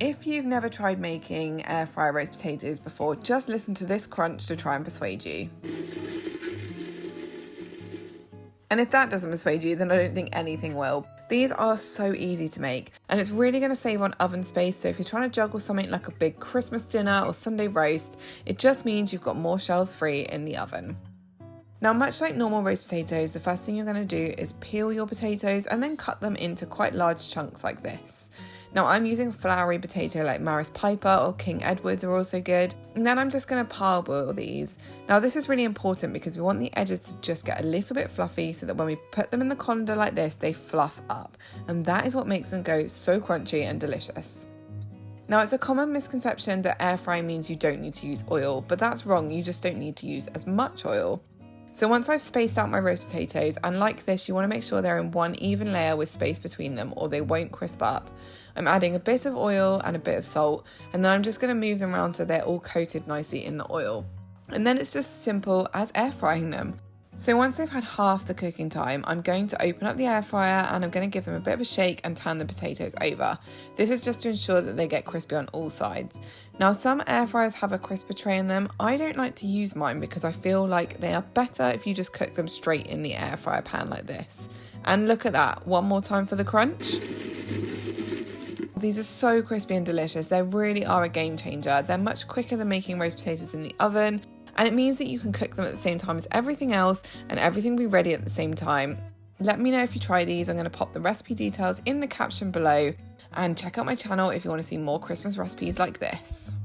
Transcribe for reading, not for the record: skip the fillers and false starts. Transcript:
If you've never tried making air fryer roast potatoes before, just listen to this crunch to try and persuade you. And if that doesn't persuade you, then I don't think anything will. These are so easy to make, and it's really going to save on oven space, so if you're trying to juggle something like a big Christmas dinner or Sunday roast, it just means you've got more shelves free in the oven. Now, much like normal roast potatoes, the first thing you're going to do is peel your potatoes and then cut them into quite large chunks like this. Now, I'm using a floury potato like Maris Piper or King Edwards are also good. And then I'm just going to parboil these. Now, this is really important because we want the edges to just get a little bit fluffy so that when we put them in the colander like this, they fluff up. And that is what makes them go so crunchy and delicious. Now, it's a common misconception that air frying means you don't need to use oil, but that's wrong. You just don't need to use as much oil. So once I've spaced out my roast potatoes, and like this, you want to make sure they're in one even layer with space between them or they won't crisp up. I'm adding a bit of oil and a bit of salt, and then I'm just going to move them around so they're all coated nicely in the oil. And then it's just as simple as air frying them. So once they've had half the cooking time, I'm going to open up the air fryer and I'm going to give them a bit of a shake and turn the potatoes over. This is just to ensure that they get crispy on all sides. Now, some air fryers have a crisper tray in them. I don't like to use mine because I feel like they are better if you just cook them straight in the air fryer pan like this. And look at that, one more time for the crunch. These are so crispy and delicious. They really are a game changer. They're much quicker than making roast potatoes in the oven. And it means that you can cook them at the same time as everything else and everything will be ready at the same time. Let me know if you try these. I'm going to pop the recipe details in the caption below, and check out my channel if you want to see more Christmas recipes like this.